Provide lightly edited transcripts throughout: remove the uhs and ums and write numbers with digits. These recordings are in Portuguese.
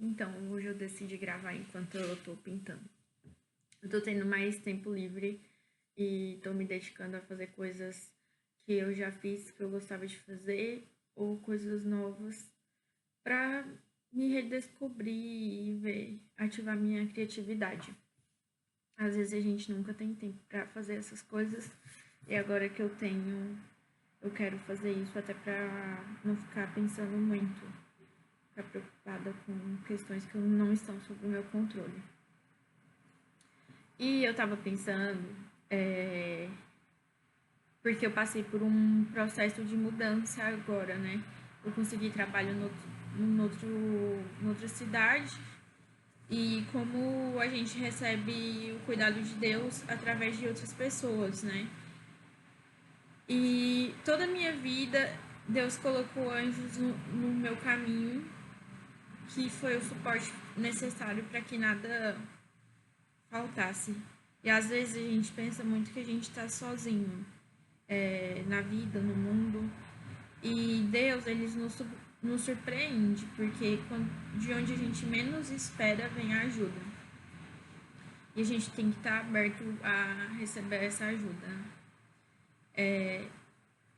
Então, hoje eu decidi gravar enquanto eu tô pintando. Eu tô tendo mais tempo livre e tô me dedicando a fazer coisas que eu já fiz, que eu gostava de fazer, ou coisas novas, pra me redescobrir e ver, ativar minha criatividade. Às vezes a gente nunca tem tempo pra fazer essas coisas, e agora que eu tenho, eu quero fazer isso até pra não ficar pensando muito, ficar preocupada com questões que não estão sob o meu controle. E eu tava pensando, porque eu passei por um processo de mudança agora, né? Eu consegui trabalho noutra cidade e como a gente recebe o cuidado de Deus através de outras pessoas, né? E toda a minha vida, Deus colocou anjos no meu caminho, que foi o suporte necessário para que nada faltasse. E às vezes a gente pensa muito que a gente está sozinho na vida, no mundo. E Deus, nos surpreende, porque de onde a gente menos espera vem a ajuda. E a gente tem que estar aberto a receber essa ajuda.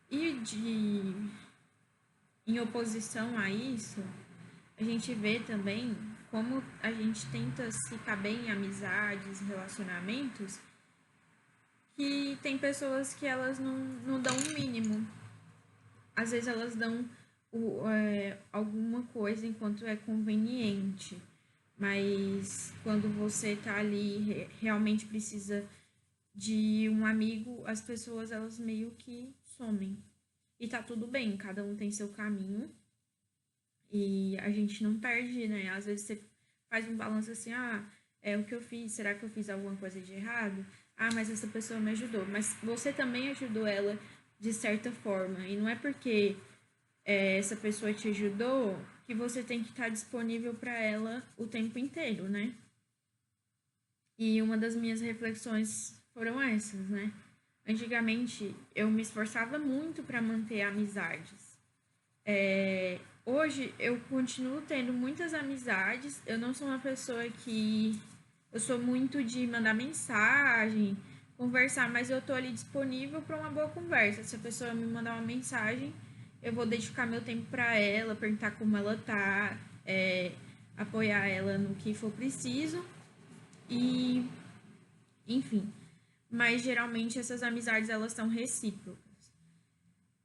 E em oposição a isso, a gente vê também como a gente tenta se caber em amizades, relacionamentos, que tem pessoas que elas não dão o mínimo. Às vezes elas dão alguma coisa enquanto é conveniente, mas quando você tá ali realmente precisa de um amigo, as pessoas elas meio que somem. E tá tudo bem, cada um tem seu caminho e a gente não perde, né? Às vezes você faz um balanço assim, é o que eu fiz, será que eu fiz alguma coisa de errado? Ah, mas essa pessoa me ajudou. Mas você também ajudou ela de certa forma. E não é porque essa pessoa te ajudou que você tem que estar disponível para ela o tempo inteiro, né? E uma das minhas reflexões foram essas, né? Antigamente eu me esforçava muito para manter amizades. Hoje eu continuo tendo muitas amizades. Eu não sou uma pessoa que. Eu sou muito de mandar mensagem, conversar, mas eu tô ali disponível para uma boa conversa. Se a pessoa me mandar uma mensagem, eu vou dedicar meu tempo para ela, perguntar como ela tá, apoiar ela no que for preciso e, enfim. Mas geralmente essas amizades elas são recíprocas.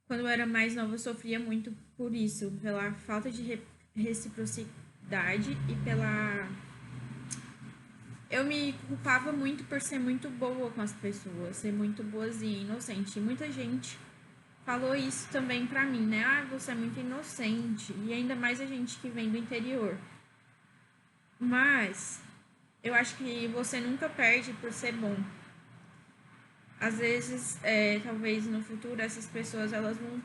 Quando eu era mais nova, eu sofria muito por isso, pela falta de reciprocidade e pela. Eu me culpava muito por ser muito boa com as pessoas, ser muito boazinha, inocente. E muita gente falou isso também pra mim, né? Ah, você é muito inocente. E ainda mais a gente que vem do interior. Mas eu acho que você nunca perde por ser bom. Às vezes, talvez no futuro, essas pessoas elas vão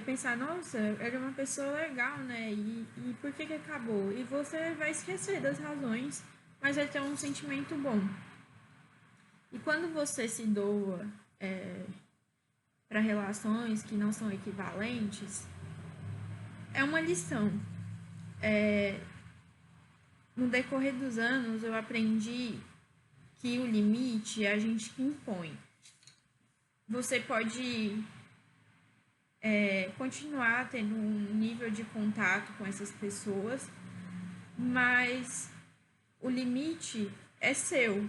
pensar, nossa, era uma pessoa legal, né? E por que acabou? E você vai esquecer das razões, mas vai ter um sentimento bom. E quando você se doa para relações que não são equivalentes, é uma lição. No decorrer dos anos, eu aprendi que o limite é a gente que impõe. Você pode continuar tendo um nível de contato com essas pessoas, mas o limite é seu.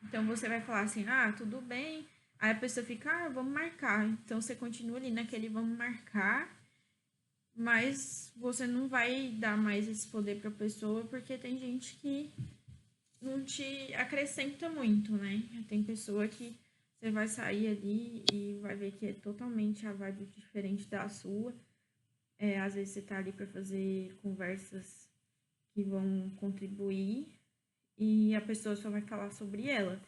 Então você vai falar assim, tudo bem. Aí a pessoa fica, vamos marcar. Então você continua ali naquele vamos marcar, mas você não vai dar mais esse poder para a pessoa porque tem gente que não te acrescenta muito, né? Tem pessoa que você vai sair ali e vai ver que é totalmente a vibe diferente da sua. Às vezes você tá ali para fazer conversas que vão contribuir e a pessoa só vai falar sobre ela.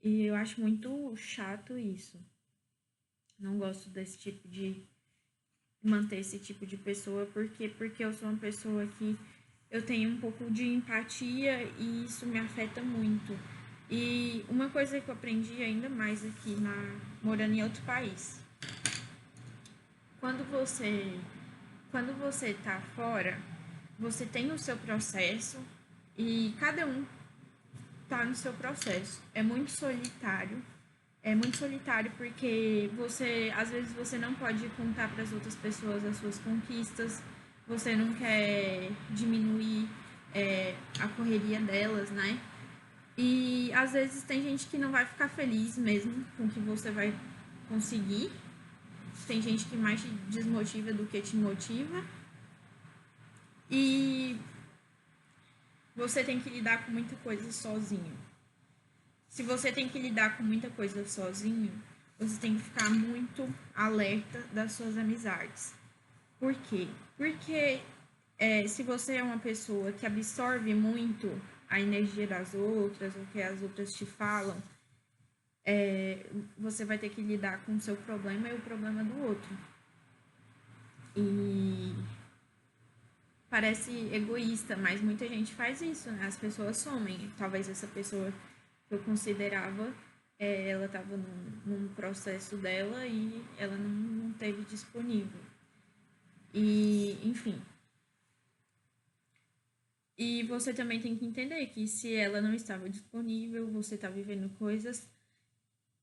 E eu acho muito chato isso. Não gosto desse tipo de manter esse tipo de pessoa, porque eu sou uma pessoa que eu tenho um pouco de empatia e isso me afeta muito. E uma coisa que eu aprendi ainda mais aqui morando em outro país. Quando você tá fora, você tem o seu processo e cada um tá no seu processo. É muito solitário porque você, às vezes, você não pode contar para as outras pessoas as suas conquistas, você não quer diminuir a correria delas, né? E às vezes tem gente que não vai ficar feliz mesmo com o que você vai conseguir. Tem gente que mais te desmotiva do que te motiva. E você tem que lidar com muita coisa sozinho. Se você tem que lidar com muita coisa sozinho, você tem que ficar muito alerta das suas amizades. Por quê? Porque se você é uma pessoa que absorve muito a energia das outras, o que as outras te falam, você vai ter que lidar com o seu problema e o problema do outro. E parece egoísta, mas muita gente faz isso, né? As pessoas somem. Talvez essa pessoa que eu considerava, ela estava num processo dela e ela não teve disponível. E, enfim. E você também tem que entender que se ela não estava disponível, você está vivendo coisas,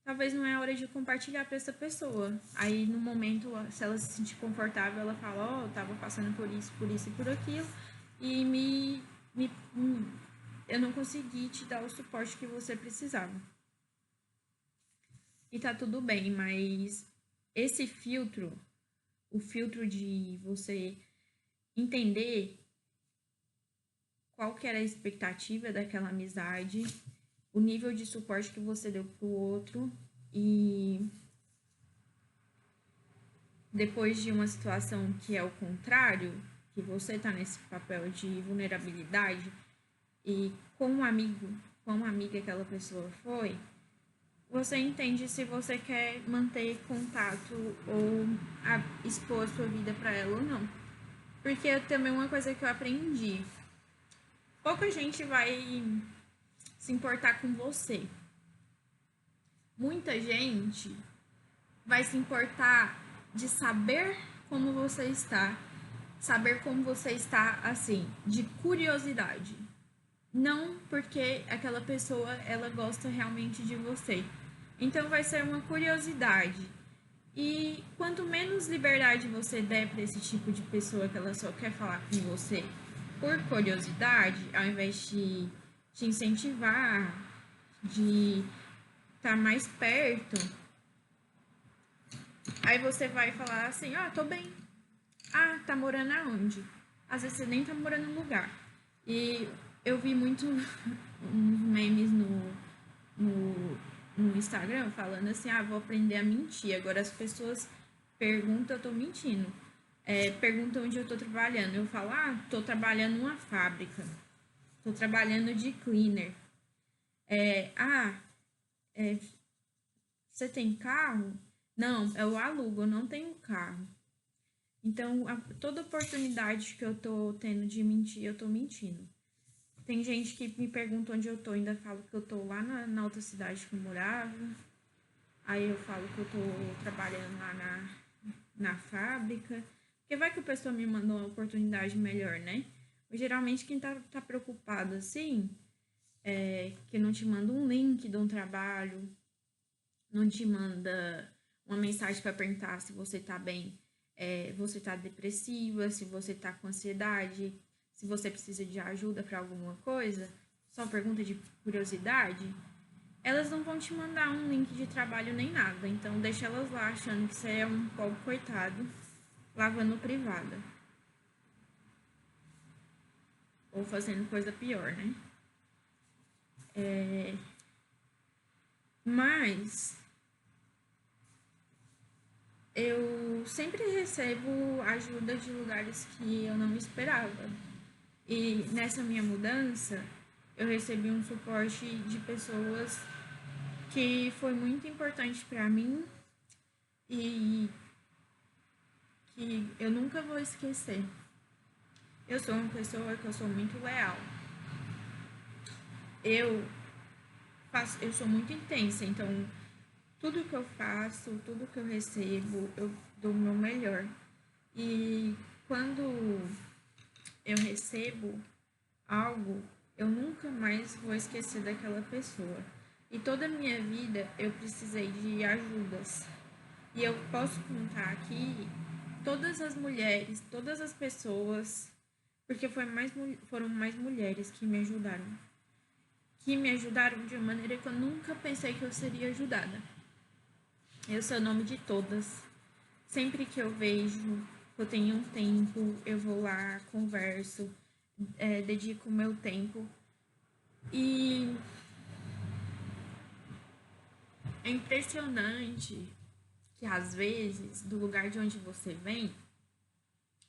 talvez não é a hora de compartilhar para essa pessoa. Aí, no momento, se ela se sentir confortável, ela fala, eu tava passando por isso e por aquilo, e eu não consegui te dar o suporte que você precisava. E tá tudo bem, mas esse filtro, o filtro de você entender qual que era a expectativa daquela amizade, o nível de suporte que você deu pro outro e depois de uma situação que é o contrário, que você tá nesse papel de vulnerabilidade e quão amiga aquela pessoa foi, você entende se você quer manter contato ou expor a sua vida para ela ou não. Porque também uma coisa que eu aprendi, pouca gente vai se importar com você. Muita gente vai se importar de saber como você está, saber como você está, assim, de curiosidade. Não porque aquela pessoa, ela gosta realmente de você. Então vai ser uma curiosidade. E quanto menos liberdade você der para esse tipo de pessoa que ela só quer falar com você por curiosidade, ao invés de te incentivar, de estar mais perto, aí você vai falar assim, tô bem. Tá morando aonde? Às vezes você nem tá morando no lugar. E eu vi muito uns memes no, no Instagram falando assim, vou aprender a mentir. Agora as pessoas perguntam, eu tô mentindo. Perguntam onde eu tô trabalhando. Eu falo, tô trabalhando numa fábrica. Tô trabalhando de cleaner. Você tem carro? Não, eu alugo, eu não tenho carro. Então, toda oportunidade que eu tô tendo de mentir, eu tô mentindo. Tem gente que me pergunta onde eu tô, ainda falo que eu tô lá na outra cidade que eu morava. Aí eu falo que eu tô trabalhando lá na fábrica. Porque vai que a pessoa me mandou uma oportunidade melhor, né? Geralmente quem tá preocupado assim, que não te manda um link de um trabalho, não te manda uma mensagem para perguntar se você tá bem, você tá depressiva, se você tá com ansiedade, se você precisa de ajuda para alguma coisa, só pergunta de curiosidade, elas não vão te mandar um link de trabalho nem nada. Então deixa elas lá achando que você é um pobre coitado lavando privada. Ou fazendo coisa pior, né? Mas eu sempre recebo ajuda de lugares que eu não esperava. E nessa minha mudança, eu recebi um suporte de pessoas que foi muito importante para mim e que eu nunca vou esquecer. Eu sou uma pessoa que eu sou muito leal. Eu sou muito intensa, então tudo que eu faço, tudo que eu recebo, eu dou o meu melhor. E quando eu recebo algo, eu nunca mais vou esquecer daquela pessoa. E toda a minha vida eu precisei de ajudas. E eu posso contar aqui todas as mulheres, todas as pessoas, porque foram mais mulheres que me ajudaram de uma maneira que eu nunca pensei que eu seria ajudada. Eu sou o nome de todas. Sempre que eu vejo, eu tenho um tempo, eu vou lá, converso, dedico o meu tempo. E é impressionante que às vezes, do lugar de onde você vem,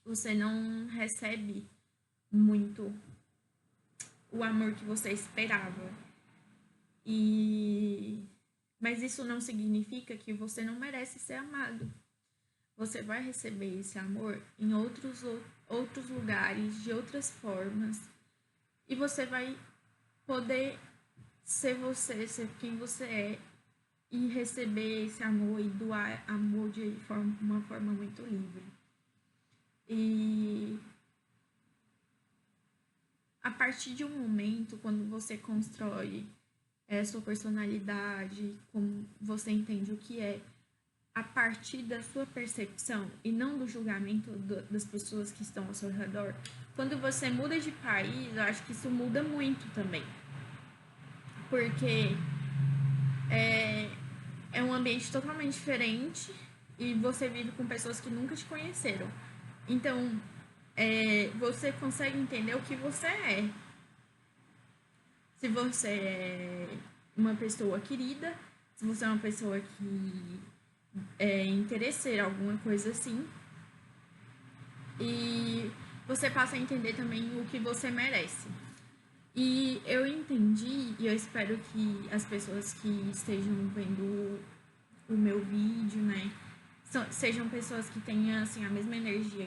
você não recebe muito o amor que você esperava. Mas isso não significa que você não merece ser amado. Você vai receber esse amor em outros lugares, de outras formas. E você vai poder ser você, ser quem você é. E receber esse amor e doar amor de uma forma muito livre. E a partir de um momento, quando você constrói sua personalidade, como você entende o que é, a partir da sua percepção e não do julgamento das pessoas que estão ao seu redor, quando você muda de país, eu acho que isso muda muito também. Porque é um ambiente totalmente diferente e você vive com pessoas que nunca te conheceram. Então, você consegue entender o que você é. Se você é uma pessoa querida, se você é uma pessoa que é interesseira, alguma coisa assim. E você passa a entender também o que você merece. E eu entendi, e eu espero que as pessoas que estejam vendo o meu vídeo, né, sejam pessoas que tenham, assim, a mesma energia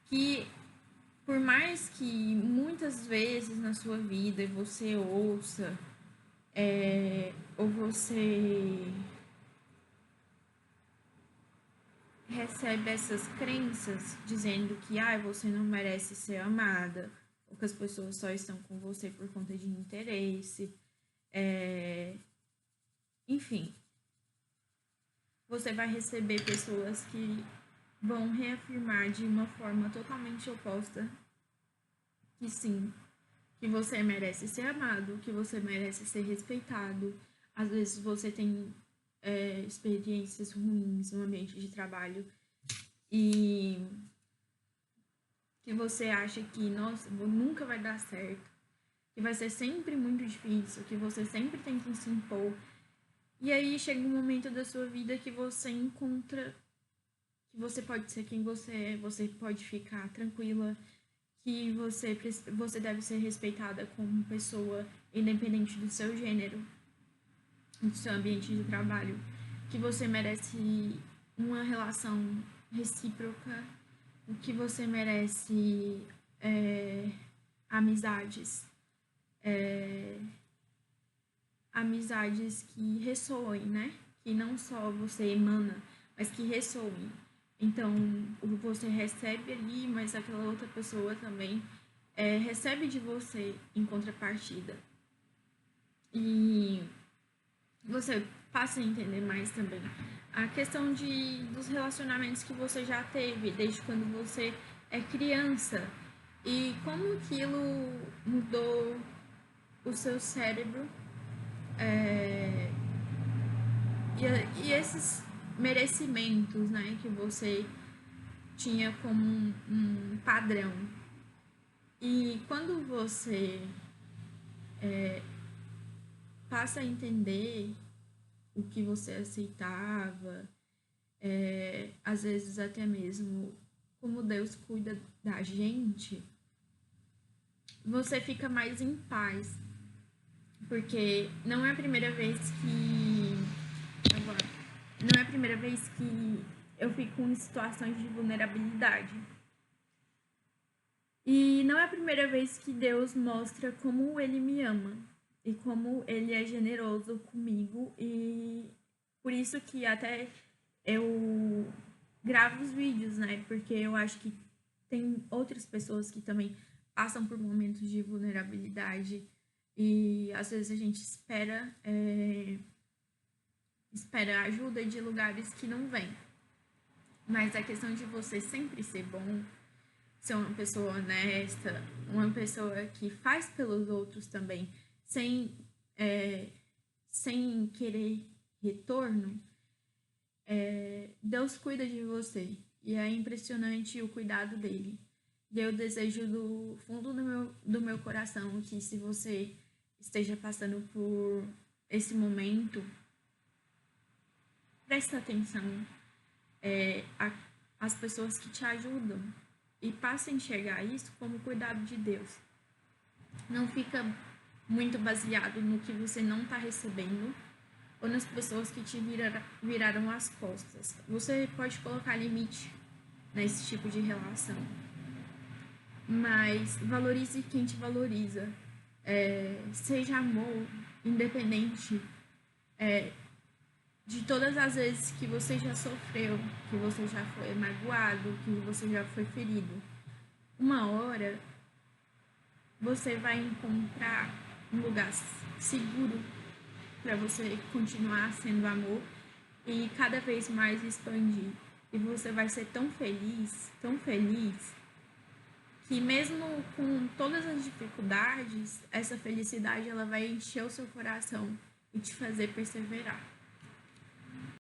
que por mais que muitas vezes na sua vida você ouça, ou você recebe essas crenças dizendo que você não merece ser amada, ou que as pessoas só estão com você por conta de interesse, enfim, você vai receber pessoas que vão reafirmar de uma forma totalmente oposta que sim, que você merece ser amado, que você merece ser respeitado. Às vezes você tem experiências ruins no ambiente de trabalho e que você acha que, nossa, nunca vai dar certo, que vai ser sempre muito difícil, que você sempre tem que se impor. E aí chega um momento da sua vida que você encontra que você pode ser quem você é, você pode ficar tranquila, que você deve ser respeitada como pessoa, independente do seu gênero, do seu ambiente de trabalho, que você merece uma relação recíproca, o que você merece amizades, amizades que ressoem, né? Que não só você emana, mas que ressoem. Então, você recebe ali, mas aquela outra pessoa também recebe de você em contrapartida. E você passa a entender mais também a questão dos relacionamentos que você já teve desde quando você é criança e como aquilo mudou o seu cérebro e esses merecimentos, né, que você tinha como um padrão. E quando você passa a entender o que você aceitava, às vezes até mesmo como Deus cuida da gente, você fica mais em paz. Porque não é a primeira vez que. Não é a primeira vez que eu fico em situações de vulnerabilidade. E não é a primeira vez que Deus mostra como Ele me ama e como Ele é generoso comigo. E por isso que até eu gravo os vídeos, né? Porque eu acho que tem outras pessoas que também passam por momentos de vulnerabilidade e às vezes a gente espera ajuda de lugares que não vem. Mas a questão de você sempre ser bom, ser uma pessoa honesta, uma pessoa que faz pelos outros também, sem querer retorno, Deus cuida de você. E é impressionante o cuidado dele. E eu desejo do fundo do meu coração que, se você esteja passando por esse momento, presta atenção às pessoas que te ajudam e passe a enxergar isso como cuidado de Deus. Não fica muito baseado no que você não está recebendo ou nas pessoas que te viraram as costas. Você pode colocar limite nesse tipo de relação, mas valorize quem te valoriza. Seja amor, independente de todas as vezes que você já sofreu, que você já foi magoado, que você já foi ferido. Uma hora você vai encontrar um lugar seguro para você continuar sendo amor e cada vez mais expandir. E você vai ser tão feliz, que mesmo com todas as dificuldades, essa felicidade ela vai encher o seu coração e te fazer perseverar.